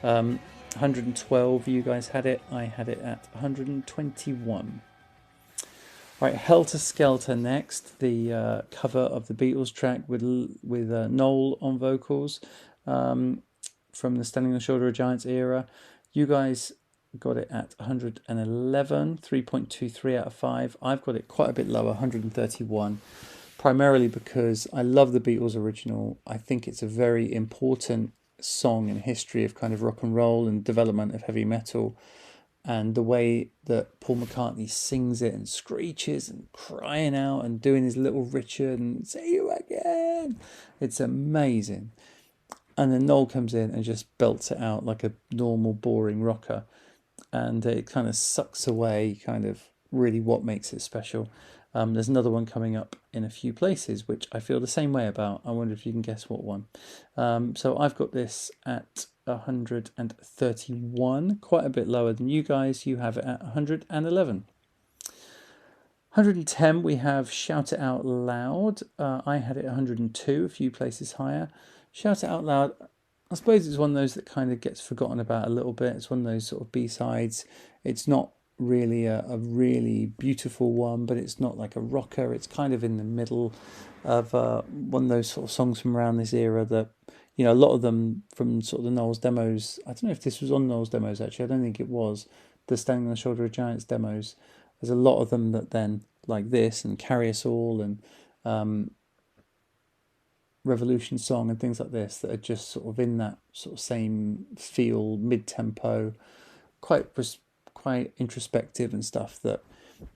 112, you guys had it. I had it at 121. Right, Helter Skelter next, the cover of the Beatles track with Noel on vocals, from the Standing on the Shoulder of Giants era. You guys got it at 111, 3.23 out of 5. I've got it quite a bit lower, 131. Primarily because I love the Beatles original. I think it's a very important song in history of kind of rock and roll and development of heavy metal. And the way that Paul McCartney sings it and screeches and crying out and doing his little Richard and "See you again," it's amazing. And then Noel comes in and just belts it out like a normal, boring rocker. And it kind of sucks away kind of really what makes it special. There's another one coming up in a few places, which I feel the same way about. I wonder if you can guess what one. So I've got this at 131, quite a bit lower than you guys. You have it at 111. 110, we have Shout It Out Loud. I had it 102, a few places higher. Shout It Out Loud, I suppose it's one of those that kind of gets forgotten about a little bit. It's one of those sort of B-sides. It's not really a really beautiful one, but it's not like a rocker. It's kind of in the middle of one of those sort of songs from around this era that, you know, a lot of them from sort of the Knowles demos. I don't know if this was on Knowles demos, actually. I don't think it was. The Standing on the Shoulder of Giants demos. There's a lot of them that then, like this, and Carry Us All, and Revolution Song, and things like this, that are just sort of in that sort of same feel, mid-tempo, quite introspective and stuff, that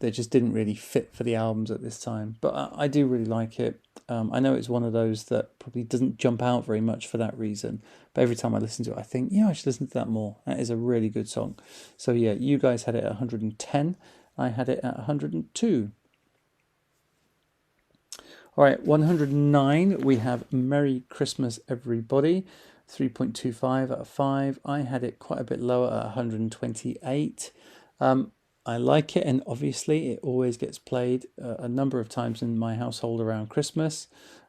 they just didn't really fit for the albums at this time. But I do really like it. I know it's one of those that probably doesn't jump out very much for that reason, but every time I listen to it, I think, I should listen to that more. That is a really good song. So yeah, you guys had it at 110. I had it at 102. All right, 109, we have Merry Christmas, Everybody, 3.25 out of 5. I had it quite a bit lower at 128. I like it, and obviously it always gets played a number of times in my household around Christmas.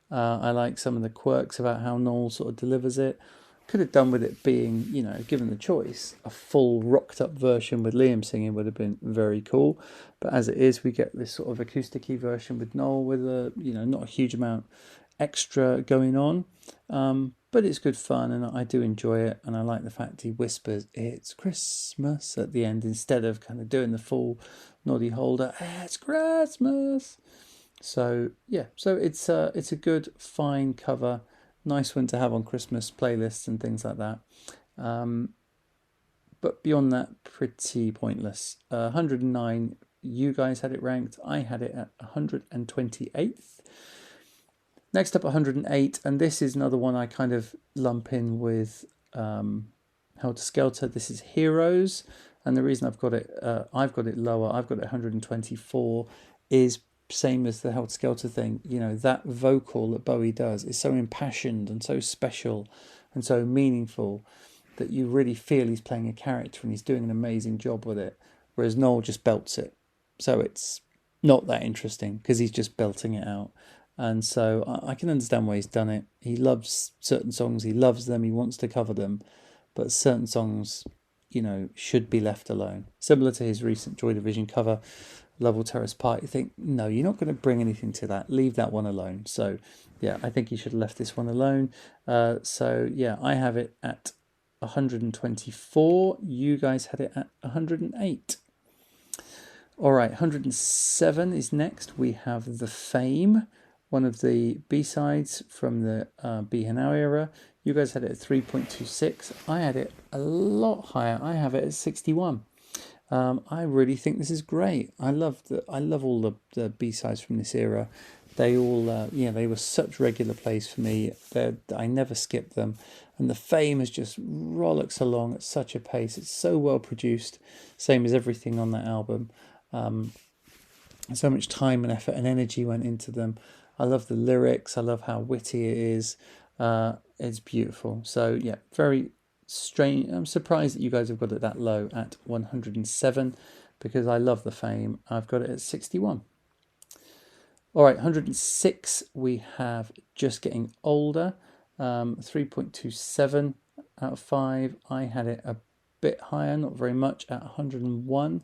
I like some of the quirks about how Noel sort of delivers it. Could have done with it being, given the choice, a full rocked up version with Liam singing would have been very cool. But as it is, we get this sort of acoustic-y version with Noel with not a huge amount extra going on. But it's good fun, and I do enjoy it, and I like the fact he whispers "It's Christmas" at the end instead of kind of doing the full noddy holder "It's Christmas." So yeah, so it's a good, fine cover, nice one to have on Christmas playlists and things like that. But beyond that, pretty pointless. 109, you guys had it ranked. I had it at 128th. Next up, 108, and this is another one I kind of lump in with Helter Skelter. This is Heroes, and the reason I've got it lower, I've got it 124, is same as the Helter Skelter thing. That vocal that Bowie does is so impassioned and so special and so meaningful that you really feel he's playing a character, and he's doing an amazing job with it, whereas Noel just belts it. So it's not that interesting because he's just belting it out. And so I can understand why he's done it. He loves certain songs, he loves them, he wants to cover them, but certain songs, should be left alone. Similar to his recent Joy Division cover, Love Will Tear Us Apart. You think, no, you're not going to bring anything to that. Leave that one alone. So yeah, I think he should have left this one alone. So yeah, I have it at 124. You guys had it at 108. All right, 107 is next. We have The Fame, one of the B-sides from the Be Here Now era. You guys had it at 3.26. I had it a lot higher. I have it at 61. I really think this is great. I love all the B-sides from this era. They all, they were such regular plays for me. I never skipped them. And The Fame is just rollicks along at such a pace. It's so well produced, same as everything on that album. So much time and effort and energy went into them. I love the lyrics. I love how witty it is. It's beautiful. So yeah, very strange. I'm surprised that you guys have got it that low at 107, because I love The Fame. I've got it at 61. All right, 106, we have Just Getting Older, 3.27 out of 5. I had it a bit higher, not very much, at 101.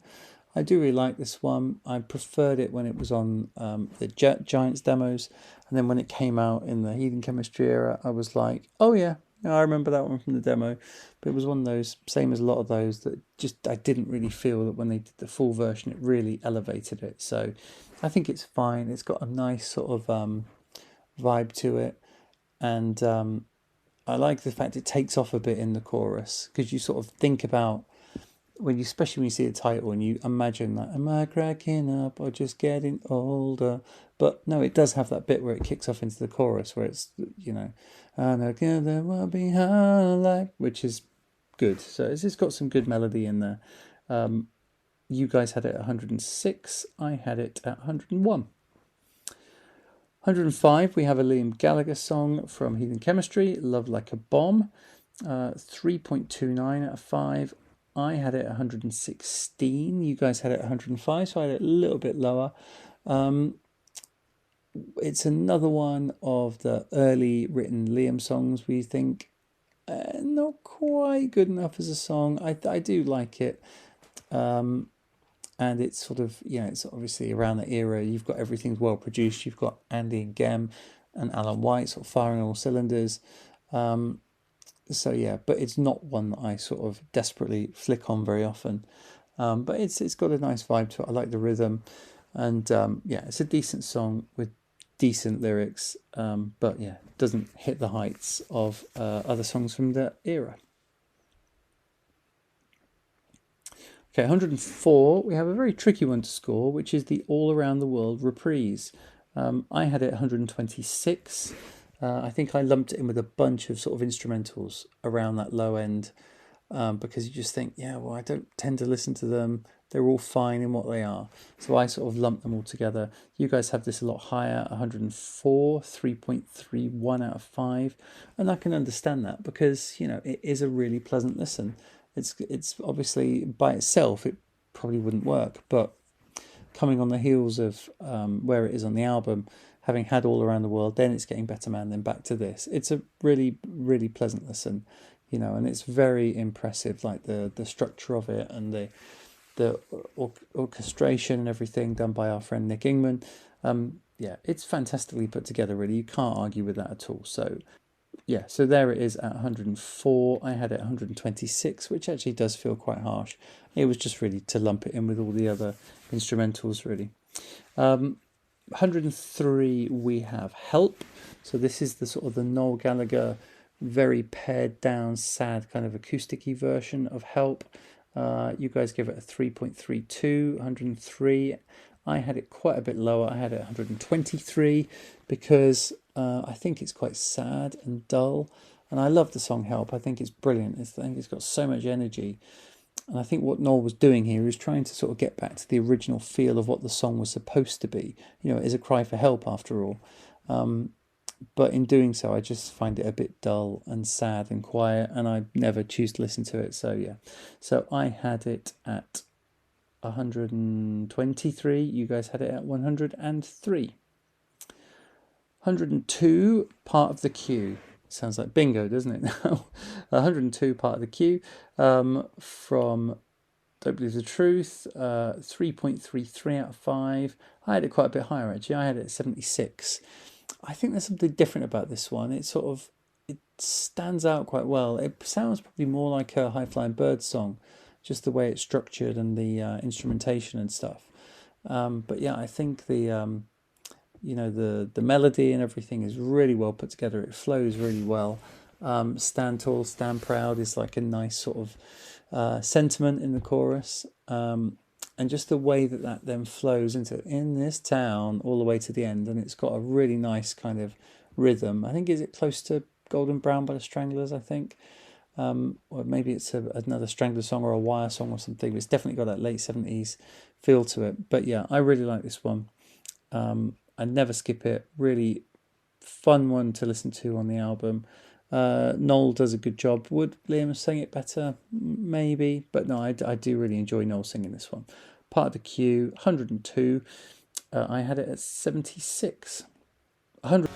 I do really like this one. I preferred it when it was on the Giants demos, and then when it came out in the Heathen Chemistry era, I was like, oh yeah, I remember that one from the demo. But it was one of those, same as a lot of those, that just I didn't really feel that when they did the full version, it really elevated it. So I think it's fine. It's got a nice sort of vibe to it, and I like the fact it takes off a bit in the chorus, because you sort of think about, especially when you see the title and you imagine that, am I cracking up or just getting older? But no, it does have that bit where it kicks off into the chorus, where it's, and again there will be her life, which is good. So it's got some good melody in there. You guys had it at 106. I had it at 101. 105, we have a Liam Gallagher song from Heathen Chemistry, Love Like a Bomb, 3.29 out of 5. I had it at 116. You guys had it at 105, so I had it a little bit lower. it's another one of the early written Liam songs we think not quite good enough as a song. I do like it. And it's sort of, it's obviously around that era. You've got everything's well produced. You've got Andy and Gem and Alan White sort of firing all cylinders. So yeah, but it's not one that I sort of desperately flick on very often. But it's got a nice vibe to it. I like the rhythm, and yeah, it's a decent song with decent lyrics. But yeah, it doesn't hit the heights of other songs from the era. Okay, 104, we have a very tricky one to score, which is the All Around the World reprise. I had it 126. I think I lumped it in with a bunch of sort of instrumentals around that low end because you just think, yeah, well, I don't tend to listen to them. They're all fine in what they are. So I sort of lumped them all together. You guys have this a lot higher, 104, 3.31 out of 5. And I can understand that because, it is a really pleasant listen. It's obviously by itself it probably wouldn't work, but coming on the heels of where it is on the album, having had All Around the World, then it's getting Better Man, then back to this. It's a really, really pleasant listen, and it's very impressive, like the structure of it and the orchestration and everything done by our friend Nick Ingman. Yeah, it's fantastically put together, really. You can't argue with that at all. So yeah, so there it is at 104. I had it 126, which actually does feel quite harsh. It was just really to lump it in with all the other instrumentals, really. 103, we have Help. So this is the sort of the Noel Gallagher, very pared down, sad kind of acoustic-y version of Help. You guys give it a 3.32, 103. I had it quite a bit lower. I had it 123 because I think it's quite sad and dull. And I love the song Help. I think it's brilliant. I think it's got so much energy. And I think what Noel was doing here was trying to sort of get back to the original feel of what the song was supposed to be. It is a cry for help after all. But in doing so, I just find it a bit dull and sad and quiet, and I never choose to listen to it. So yeah, so I had it at 123. You guys had it at 103. 102, Part of the Queue. Sounds like bingo, doesn't it now? 102, Part of the Queue, from Don't Believe the Truth, 3.33 out of 5. I had it quite a bit higher, actually. I had it at 76. I think there's something different about this one. It stands out quite well. It sounds probably more like a High Flying Bird song, just the way it's structured and the instrumentation and stuff. But yeah, I think the melody and everything is really well put together. It flows really well. Stand Tall, Stand Proud is like a nice sort of sentiment in the chorus. And just the way that then flows into In This Town all the way to the end. And it's got a really nice kind of rhythm. I think, is it close to Golden Brown by the Stranglers, I think? Or maybe it's another Strangler song or a Wire song or something. But it's definitely got that late 70s feel to it. But yeah, I really like this one. I never skip it. Really fun one to listen to on the album. Noel does a good job. Would Liam have sang it better? Maybe. But no, I do really enjoy Noel singing this one. Part of the Queue, 102. I had it at 76. 100.